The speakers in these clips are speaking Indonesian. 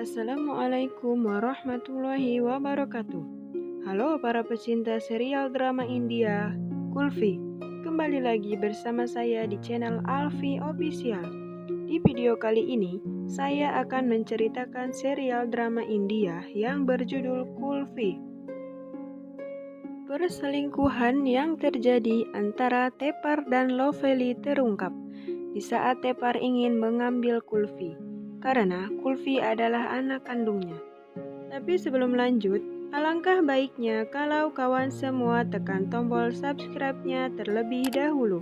Assalamualaikum warahmatullahi wabarakatuh. Halo para pecinta serial drama India, Kulfi. Kembali lagi bersama saya di channel Alfi Official. Di video kali ini, saya akan menceritakan serial drama India yang berjudul Kulfi. Perselingkuhan yang terjadi antara Tepar dan Lovely terungkap di saat Tepar ingin mengambil Kulfi, karena Kulfi adalah anak kandungnya. Tapi sebelum lanjut, alangkah baiknya kalau kawan semua tekan tombol subscribe-nya terlebih dahulu,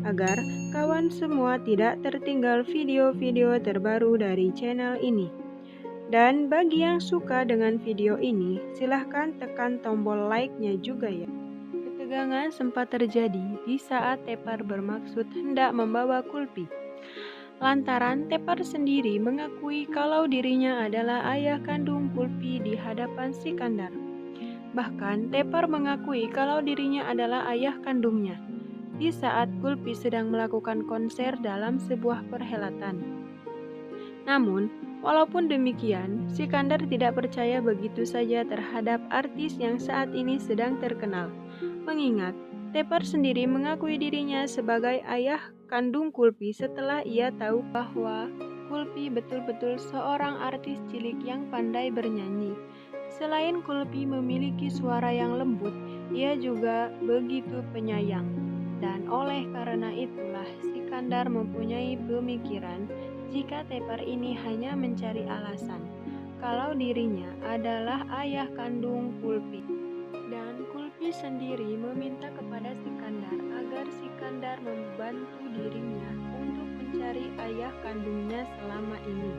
agar kawan semua tidak tertinggal video-video terbaru dari channel ini. Dan bagi yang suka dengan video ini, silahkan tekan tombol like-nya juga ya. Ketegangan sempat terjadi di saat Tepar bermaksud hendak membawa Kulfi. Lantaran Tepar sendiri mengakui kalau dirinya adalah ayah kandung Kulfi di hadapan Sikandar. Bahkan Tepar mengakui kalau dirinya adalah ayah kandungnya di saat Kulfi sedang melakukan konser dalam sebuah perhelatan. Namun, walaupun demikian, Sikandar tidak percaya begitu saja terhadap artis yang saat ini sedang terkenal. Mengingat Tepar sendiri mengakui dirinya sebagai ayah kandung Kulfi setelah ia tahu bahwa Kulfi betul-betul seorang artis cilik yang pandai bernyanyi. Selain Kulfi memiliki suara yang lembut, ia juga begitu penyayang. Dan oleh karena itulah Sikandar mempunyai pemikiran jika Tepar ini hanya mencari alasan kalau dirinya adalah ayah kandung Kulfi. Dan Kulfi sendiri meminta kepada Sikandar agar Sikandar membantu dirinya untuk mencari ayah kandungnya selama ini.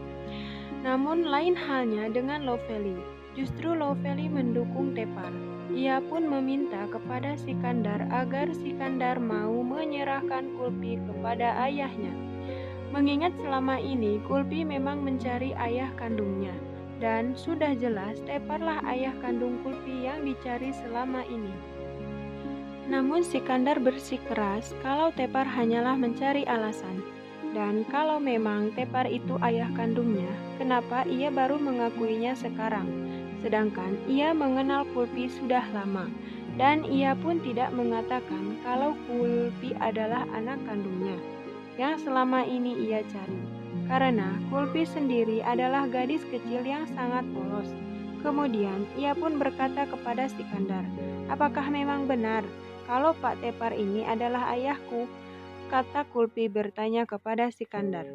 Namun lain halnya dengan Lovely. Justru Lovely mendukung Tepar. Ia pun meminta kepada Sikandar agar Sikandar mau menyerahkan Kulfi kepada ayahnya. Mengingat selama ini Kulfi memang mencari ayah kandungnya. Dan sudah jelas Teparlah ayah kandung Kulfi yang dicari selama ini. Namun Sikandar bersikeras kalau Tepar hanyalah mencari alasan. Dan kalau memang Tepar itu ayah kandungnya, kenapa ia baru mengakuinya sekarang? Sedangkan ia mengenal Kulfi sudah lama. Dan ia pun tidak mengatakan kalau Kulfi adalah anak kandungnya yang selama ini ia cari. Karena Kulfi sendiri adalah gadis kecil yang sangat polos. Kemudian ia pun berkata kepada Sikandar, "Apakah memang benar kalau Pak Tepar ini adalah ayahku?" Kata Kulfi bertanya kepada Sikandar.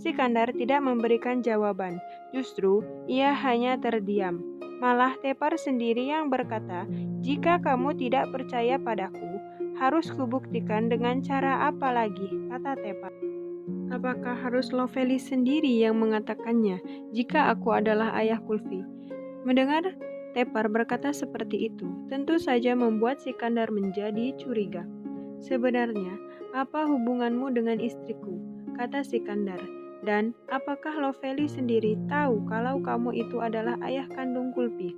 Sikandar tidak memberikan jawaban, justru ia hanya terdiam. Malah Tepar sendiri yang berkata, "Jika kamu tidak percaya padaku, harus kubuktikan dengan cara apa lagi?" kata Tepar. "Apakah harus Lovely sendiri yang mengatakannya jika aku adalah ayah Kulfi?" Mendengar Tepar berkata seperti itu, tentu saja membuat Sikandar menjadi curiga. "Sebenarnya, apa hubunganmu dengan istriku?" kata Sikandar. "Dan apakah Lovely sendiri tahu kalau kamu itu adalah ayah kandung Kulfi?"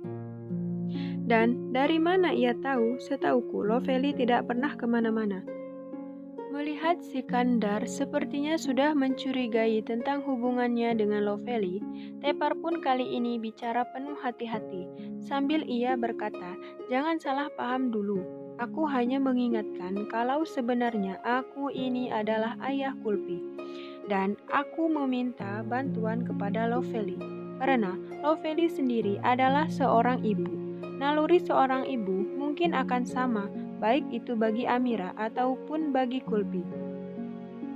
"Dan dari mana ia tahu? Setauku, Lovely tidak pernah kemana-mana." Melihat Sikandar sepertinya sudah mencurigai tentang hubungannya dengan Lovely, Tepar pun kali ini bicara penuh hati-hati. Sambil ia berkata, "Jangan salah paham dulu. Aku hanya mengingatkan kalau sebenarnya aku ini adalah ayah Kulfi. Dan aku meminta bantuan kepada Lovely. Karena Lovely sendiri adalah seorang ibu. Naluri seorang ibu mungkin akan sama, baik itu bagi Amira ataupun bagi Kulfi."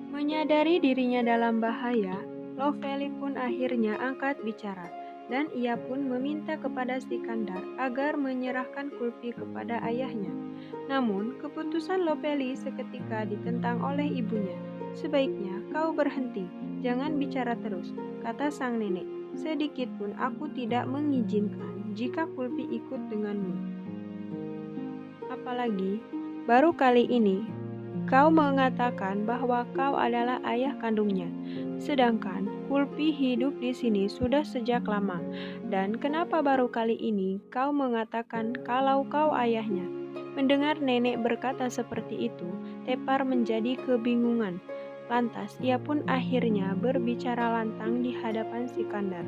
Menyadari dirinya dalam bahaya, Lovely pun akhirnya angkat bicara, dan ia pun meminta kepada Sikandar agar menyerahkan Kulfi kepada ayahnya. Namun, keputusan Lovely seketika ditentang oleh ibunya. "Sebaiknya kau berhenti, jangan bicara terus," kata sang nenek. "Sedikit pun aku tidak mengizinkan jika Kulfi ikut denganmu. Apalagi, baru kali ini kau mengatakan bahwa kau adalah ayah kandungnya. Sedangkan Kulfi hidup di sini sudah sejak lama. Dan kenapa baru kali ini kau mengatakan kalau kau ayahnya?" Mendengar nenek berkata seperti itu, Tepar menjadi kebingungan. Lantas ia pun akhirnya berbicara lantang di hadapan Sikandar.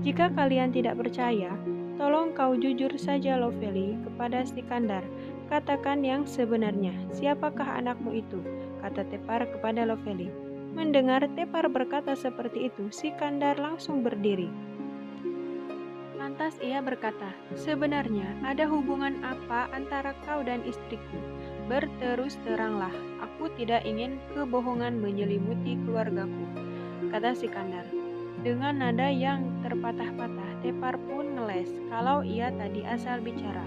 Jika kalian tidak percaya, tolong kau jujur saja Lovely kepada Sikandar. Katakan yang sebenarnya, siapakah anakmu itu? Kata Tepar kepada Lovely. Mendengar Tepar berkata seperti itu, Sikandar langsung berdiri. Lantas ia berkata, sebenarnya ada hubungan apa antara kau dan istriku? Berterus teranglah, aku tidak ingin kebohongan menyelimuti keluargaku, kata Sikandar. Dengan nada yang terpatah-patah, Tepar pun ngeles kalau ia tadi asal bicara.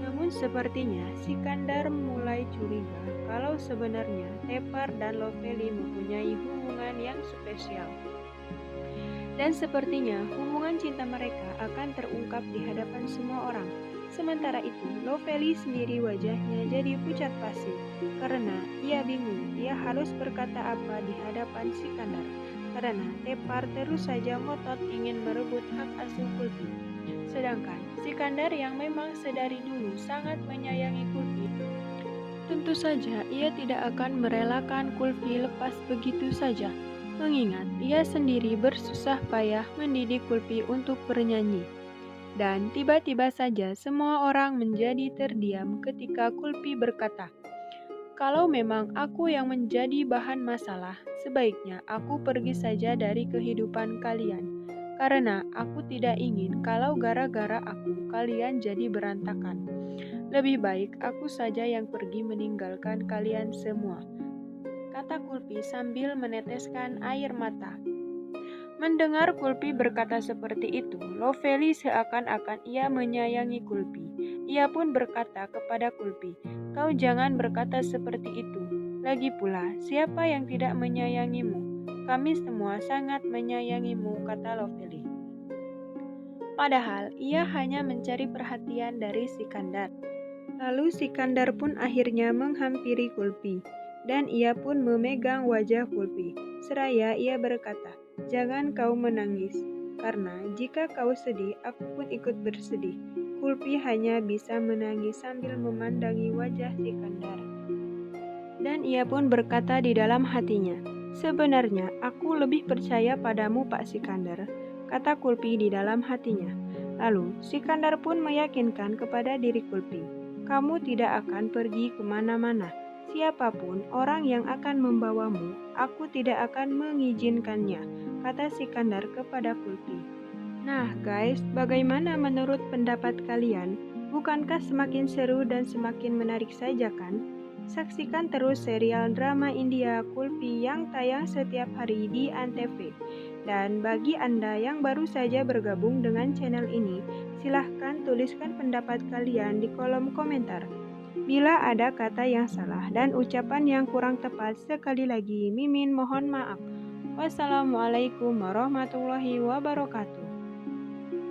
Namun sepertinya Sikandar mulai curiga kalau sebenarnya Tepar dan Lovely mempunyai hubungan yang spesial. Dan sepertinya hubungan cinta mereka akan terungkap di hadapan semua orang. Sementara itu, Lovely sendiri wajahnya jadi pucat pasi karena ia bingung ia harus berkata apa di hadapan Sikandar. Karena Tepar terus saja ngotot ingin merebut hak asuh Kulfi. Sedangkan Sikandar yang memang sedari dulu sangat menyayangi Kulfi, tentu saja ia tidak akan merelakan Kulfi lepas begitu saja, mengingat ia sendiri bersusah payah mendidik Kulfi untuk bernyanyi. Dan tiba-tiba saja semua orang menjadi terdiam ketika Kulfi berkata, kalau memang aku yang menjadi bahan masalah, sebaiknya aku pergi saja dari kehidupan kalian. Karena aku tidak ingin kalau gara-gara aku kalian jadi berantakan. Lebih baik aku saja yang pergi meninggalkan kalian semua, kata Kulfi sambil meneteskan air mata. Mendengar Kulfi berkata seperti itu, Lovely seakan-akan ia menyayangi Kulfi. Ia pun berkata kepada Kulfi, kau jangan berkata seperti itu. Lagi pula, siapa yang tidak menyayangimu? Kami semua sangat menyayangimu, kata Lovely. Padahal ia hanya mencari perhatian dari Sikandar. Lalu Sikandar pun akhirnya menghampiri Kulfi, dan ia pun memegang wajah Kulfi. Seraya ia berkata, jangan kau menangis, karena jika kau sedih, aku pun ikut bersedih. Kulfi hanya bisa menangis sambil memandangi wajah Sikandar. Dan ia pun berkata di dalam hatinya, sebenarnya aku lebih percaya padamu Pak Sikandar, kata Kulfi di dalam hatinya. Lalu Sikandar pun meyakinkan kepada diri Kulfi, kamu tidak akan pergi kemana-mana. Siapapun orang yang akan membawamu, aku tidak akan mengizinkannya, kata Sikandar kepada Kulfi. Nah guys, bagaimana menurut pendapat kalian? Bukankah semakin seru dan semakin menarik saja kan? Saksikan terus serial drama India Kulfi yang tayang setiap hari di Antv. Dan bagi Anda yang baru saja bergabung dengan channel ini, silahkan tuliskan pendapat kalian di kolom komentar. Bila ada kata yang salah dan ucapan yang kurang tepat, sekali lagi Mimin mohon maaf. Wassalamualaikum warahmatullahi wabarakatuh.